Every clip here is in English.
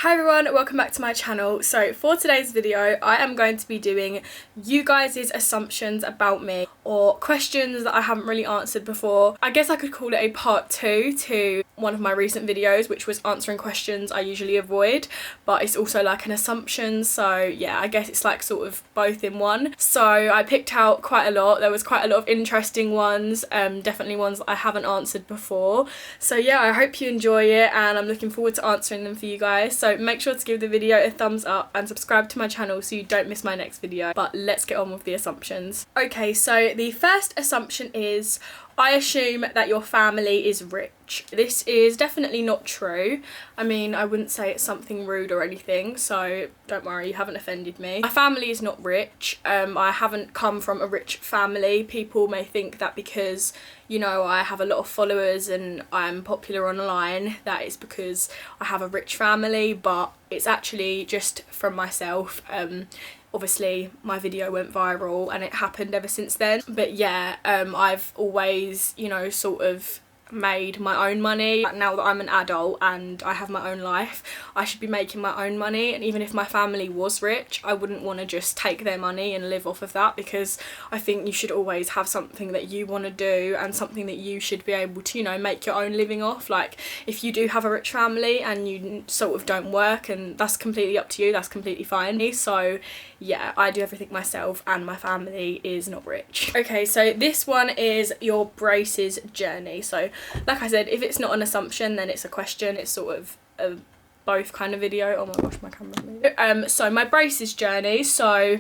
Hi everyone, welcome back to my channel. So for today's video I am going to be doing you guys' assumptions about me or questions that I haven't really answered before. I guess I could call it a part 2 to one of my recent videos, which was answering questions I usually avoid, but it's also like an assumption, so yeah, I guess it's like sort of both in one. So I picked out quite a lot. There was quite a lot of interesting ones, definitely ones that I haven't answered before. So yeah, I hope you enjoy it and I'm looking forward to answering them for you guys. So make sure to give the video a thumbs up and subscribe to my channel so you don't miss my next video. But let's get on with the assumptions. Okay, so the first assumption is I assume that your family is rich. This is definitely not true. I mean, I wouldn't say it's something rude or anything, so don't worry, you haven't offended me. My family is not rich. I haven't come from a rich family. People may think that because, you know, I have a lot of followers and I'm popular online, that is because I have a rich family, but it's actually just from myself. Obviously my video went viral and it happened ever since then, but yeah, I've always, you know, sort of made my own money. Now that I'm an adult and I have my own life, I should be making my own money, and even if my family was rich, I wouldn't want to just take their money and live off of that, because I think you should always have something that you want to do and something that you should be able to, you know, make your own living off. Like if you do have a rich family and you sort of don't work, and that's completely up to you, that's completely fine. So yeah, I do everything myself and my family is not rich. Okay, so this one is your braces journey. So like I said, if it's not an assumption then it's a question. It's sort of a both kind of video. Oh my gosh, my camera's moving. So my braces journey. So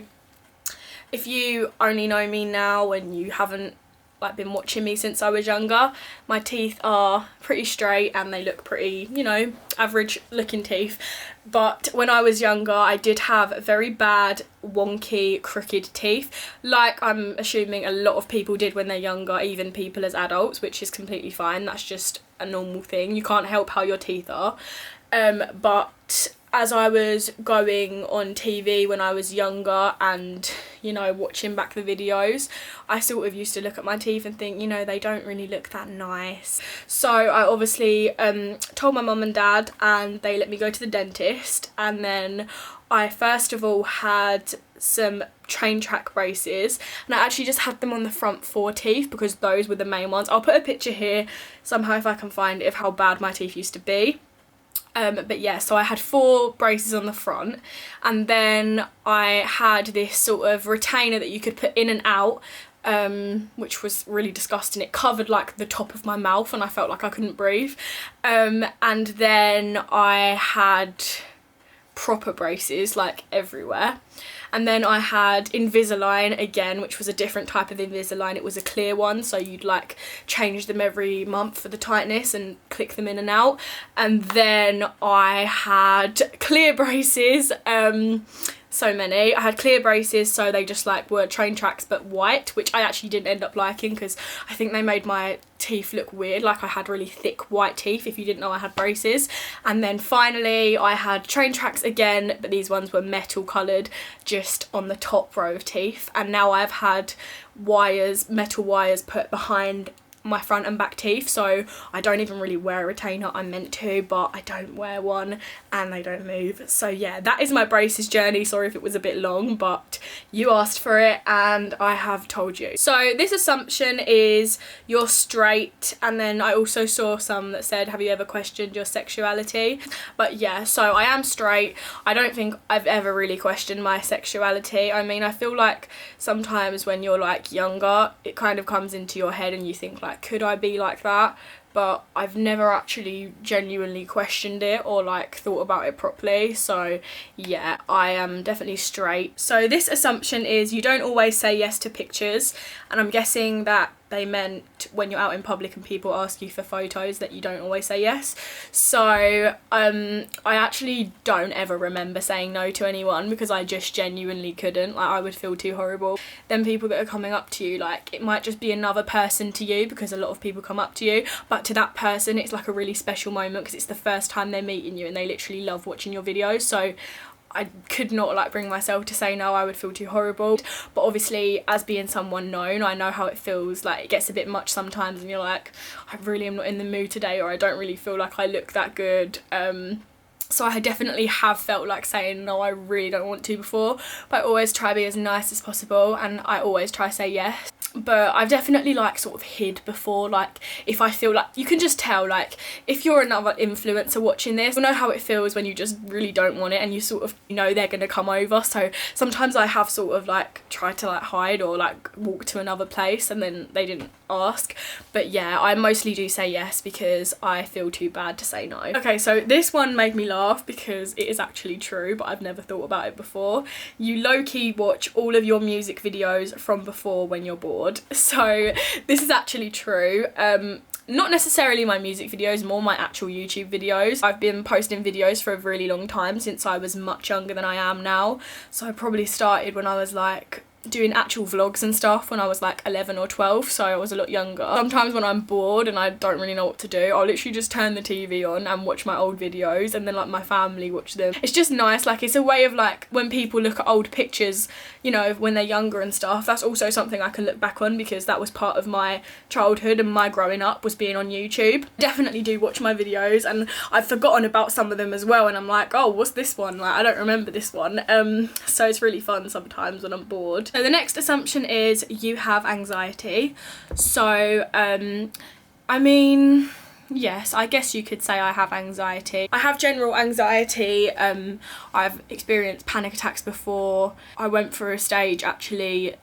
if you only know me now and you haven't like been watching me since I was younger, my teeth are pretty straight and they look pretty, you know, average looking teeth. But when I was younger I did have very bad wonky crooked teeth, like I'm assuming a lot of people did when they're younger, even people as adults, which is completely fine. That's just a normal thing. You can't help how your teeth are. But as I was going on TV when I was younger and, you know, watching back the videos, I sort of used to look at my teeth and think, you know, they don't really look that nice. So I obviously told my mum and dad and they let me go to the dentist, and then I first of all had some train track braces, and I actually just had them on the front 4 teeth because those were the main ones. I'll put a picture here somehow if I can find it of how bad my teeth used to be. But yeah, so I had 4 braces on the front, and then I had this sort of retainer that you could put in and out, which was really disgusting. It covered like the top of my mouth and I felt like I couldn't breathe. And then I had proper braces like everywhere. And then I had Invisalign again, which was a different type of Invisalign. It was a clear one, so you'd like change them every month for the tightness and click them in and out. And then I had clear braces, so many. I had clear braces, so they just like were train tracks but white, which I actually didn't end up liking because I think they made my teeth look weird, like I had really thick white teeth if you didn't know I had braces. And then finally I had train tracks again, but these ones were metal coloured just on the top row of teeth, and now I've had wires, metal wires put behind my front and back teeth, so I don't even really wear a retainer. I'm meant to, but I don't wear one and they don't move. So yeah, that is my braces journey. Sorry if it was a bit long, but you asked for it and I have told you. So this assumption is you're straight, and then I also saw some that said, have you ever questioned your sexuality? But yeah, so I am straight. I don't think I've ever really questioned my sexuality. I mean, I feel like sometimes when you're like younger, it kind of comes into your head and you think like, could I be like that? But I've never actually genuinely questioned it or like thought about it properly. So yeah, I am definitely straight. So this assumption is you don't always say yes to pictures, and I'm guessing that they meant when you're out in public and people ask you for photos that you don't always say yes. So I actually don't ever remember saying no to anyone because I just genuinely couldn't. Like, I would feel too horrible. Then people that are coming up to you, like it might just be another person to you because a lot of people come up to you, but to that person it's like a really special moment because it's the first time they're meeting you and they literally love watching your videos. So I could not like bring myself to say no. I would feel too horrible. But obviously, as being someone known, I know how it feels. Like, it gets a bit much sometimes and you're like, I really am not in the mood today, or I don't really feel like I look that good. So I definitely have felt like saying no, I really don't want to before, but I always try to be as nice as possible, and I always try to say yes. But I've definitely like sort of hid before, like if I feel like, you can just tell, like if you're another influencer watching this, you'll know how it feels when you just really don't want it and you sort of know they're gonna come over. So sometimes I have sort of like tried to like hide or like walk to another place and then they didn't ask. But yeah, I mostly do say yes because I feel too bad to say no. Okay, so this one made me laugh because it is actually true, but I've never thought about it before. You low-key watch all of your music videos from before when you're bored. So this is actually true. Not necessarily my music videos, more my actual YouTube videos. I've been posting videos for a really long time, since I was much younger than I am now. So I probably started when I was like doing actual vlogs and stuff when I was like 11 or 12, so I was a lot younger. Sometimes when I'm bored and I don't really know what to do, I'll literally just turn the TV on and watch my old videos, and then like my family watch them. It's just nice, like it's a way of like when people look at old pictures, you know, when they're younger and stuff, that's also something I can look back on because that was part of my childhood and my growing up was being on YouTube. Definitely do watch my videos, and I've forgotten about some of them as well, and I'm like, oh, what's this one? Like I don't remember this one. So it's really fun sometimes when I'm bored. So the next assumption is you have anxiety. So I mean, yes, I guess you could say I have anxiety. I have general anxiety. I've experienced panic attacks before. I went through a stage actually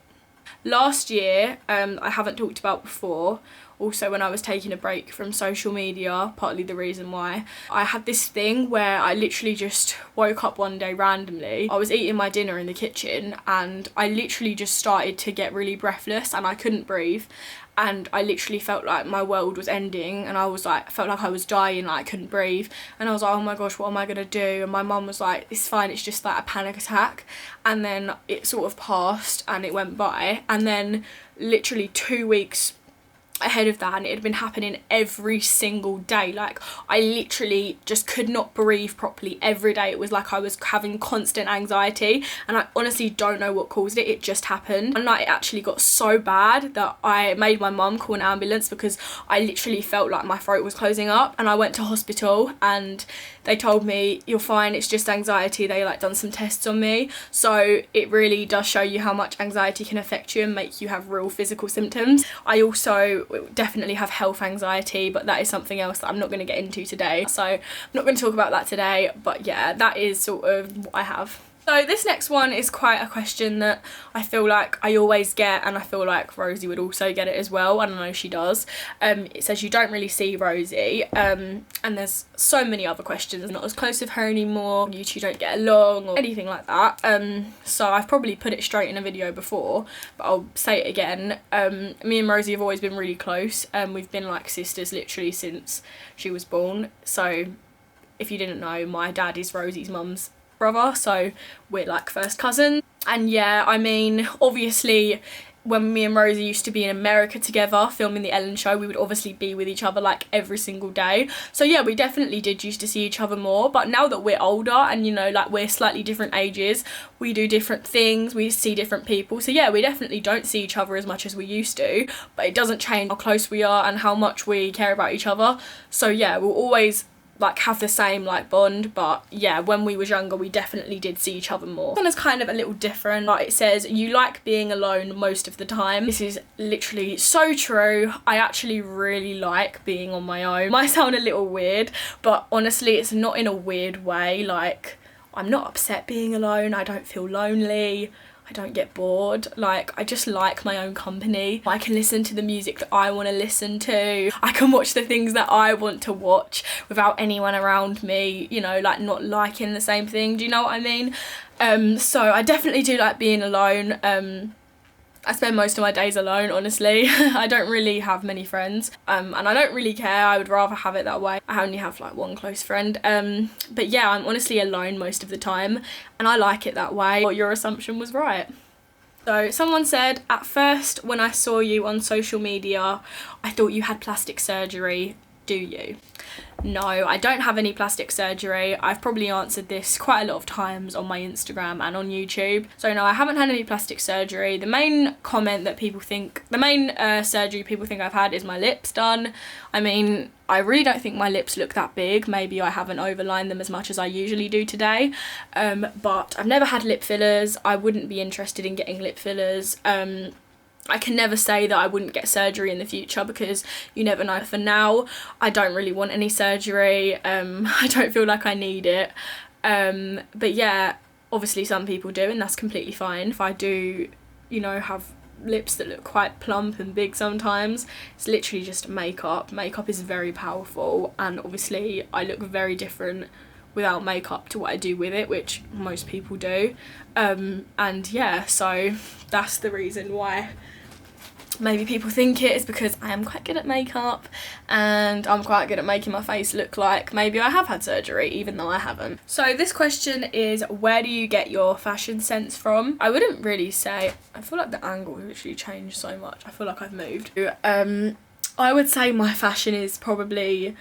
last year, I haven't talked about before. Also, when I was taking a break from social media, partly the reason why, I had this thing where I literally just woke up one day randomly. I was eating my dinner in the kitchen and I literally just started to get really breathless and I couldn't breathe. And I literally felt like my world was ending, and I was like, felt like I was dying, like I couldn't breathe. And I was like, oh my gosh, what am I gonna do? And my mum was like, it's fine, it's just like a panic attack. And then it sort of passed and it went by. And then literally 2 weeks ahead of that, and it had been happening every single day. Like I literally just could not breathe properly every day. It was like I was having constant anxiety, and I honestly don't know what caused it. It just happened, and like it actually got so bad that I made my mum call an ambulance because I literally felt like my throat was closing up. And I went to hospital and they told me, you're fine, it's just anxiety. They like done some tests on me. So it really does show you how much anxiety can affect you and make you have real physical symptoms. I also definitely have health anxiety, but that is something else that I'm not going to get into today. So I'm not going to talk about that today, but yeah, that is sort of what I have. So this next one is quite a question that I feel like I always get, and I feel like Rosie would also get it as well, and I know she does. It says you don't really see Rosie, and there's so many other questions. I'm not as close with her anymore, you two don't get along, or anything like that. So I've probably put it straight in a video before, but I'll say it again. Me and Rosie have always been really close. We've been like sisters literally since she was born. So if you didn't know, my dad is Rosie's mum's brother, so we're like first cousins. And yeah, I mean, obviously when me and Rosie used to be in America together filming the Ellen show, we would obviously be with each other like every single day. So yeah, we definitely did used to see each other more, but now that we're older and you know, like we're slightly different ages, we do different things, we see different people. So yeah, we definitely don't see each other as much as we used to, but it doesn't change how close we are and how much we care about each other. So yeah, we'll always like have the same like bond. But yeah, when we was younger, we definitely did see each other more. This one is kind of a little different, but it says you like being alone most of the time. This is literally so true. I actually really like being on my own. Might sound a little weird, but honestly it's not in a weird way. Like I'm not upset being alone, I don't feel lonely, I don't get bored. Like I just like my own company. I can listen to the music that I want to listen to. I can watch the things that I want to watch without anyone around me, you know, like not liking the same thing. Do you know what I mean? So I definitely do like being alone. I spend most of my days alone, honestly. I don't really have many friends, and I don't really care. I would rather have it that way. I only have like one close friend, but yeah, I'm honestly alone most of the time, and I like it that way. Well, your assumption was right. So someone said, at first when I saw you on social media, I thought you had plastic surgery. do you? No, I don't have any plastic surgery. I've probably answered this quite a lot of times on my Instagram and on YouTube. So no, I haven't had any plastic surgery. The main comment that people think, the main surgery people think I've had is my lips done. I mean, I really don't think my lips look that big. Maybe I haven't overlined them as much as I usually do today. But I've never had lip fillers. I wouldn't be interested in getting lip fillers. I can never say that I wouldn't get surgery in the future because you never know. For now, I don't really want any surgery. I don't feel like I need it. But yeah, obviously some people do, and that's completely fine. If I do, you know, have lips that look quite plump and big sometimes, it's literally just makeup. Makeup is very powerful, and obviously I look very different without makeup to what I do with it, which most people do. And yeah, so that's the reason why maybe people think it is, because I am quite good at makeup and I'm quite good at making my face look like maybe I have had surgery, even though I haven't. So this question is, where do you get your fashion sense from? I wouldn't really say, I feel like the angle has literally changed so much. I feel like I've moved. I would say my fashion is probably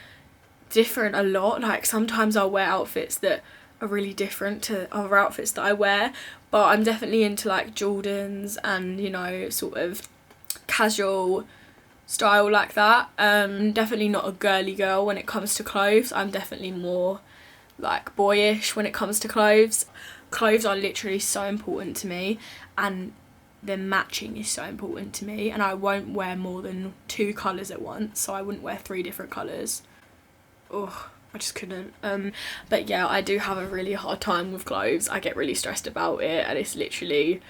different a lot. Like sometimes I'll wear outfits that are really different to other outfits that I wear, but I'm definitely into like Jordans and, you know, sort of casual style like that. Definitely not a girly girl when it comes to clothes. I'm definitely more like boyish when it comes to clothes. Clothes are literally so important to me, and the matching is so important to me, and I won't wear more than 2 colours at once, so I wouldn't wear 3 different colours. Oh, I just couldn't. But yeah, I do have a really hard time with clothes. I get really stressed about it, and it's literally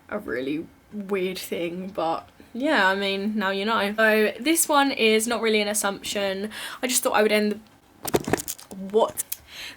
a really weird thing, but yeah, I mean, now you know. So this one is not really an assumption. I just thought I would end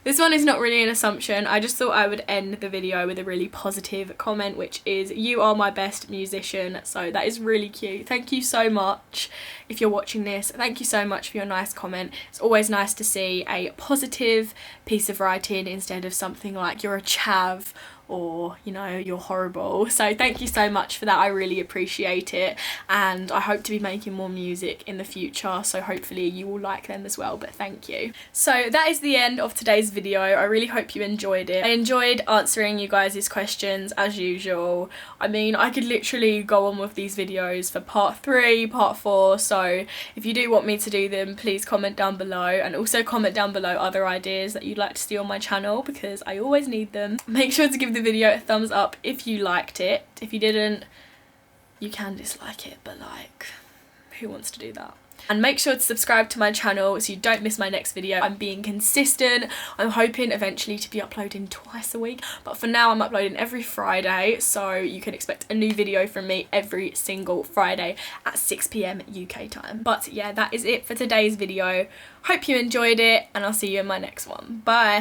This one is not really an assumption. I just thought I would end the video with a really positive comment, which is, you are my best musician. So that is really cute. Thank you so much if you're watching this. Thank you so much for your nice comment. It's always nice to see a positive piece of writing instead of something like you're a chav or, you know, you're horrible. So thank you so much for that. I really appreciate it, and I hope to be making more music in the future, so hopefully you will like them as well. But thank you. So that is the end of today's video. I really hope you enjoyed it. I enjoyed answering you guys' questions as usual. I mean, I could literally go on with these videos for part 3, part 4, so if you do want me to do them, please comment down below, and also comment down below other ideas that you'd like to see on my channel, because I always need them. Make sure to give the video a thumbs up if you liked it. If you didn't, you can dislike it, but like, who wants to do that? And make sure to subscribe to my channel so you don't miss my next video. I'm being consistent. I'm hoping eventually to be uploading twice a week, but for now I'm uploading every Friday, so you can expect a new video from me every single Friday at 6 PM UK time. But yeah, that is it for today's video. Hope you enjoyed it, and I'll see you in my next one. Bye.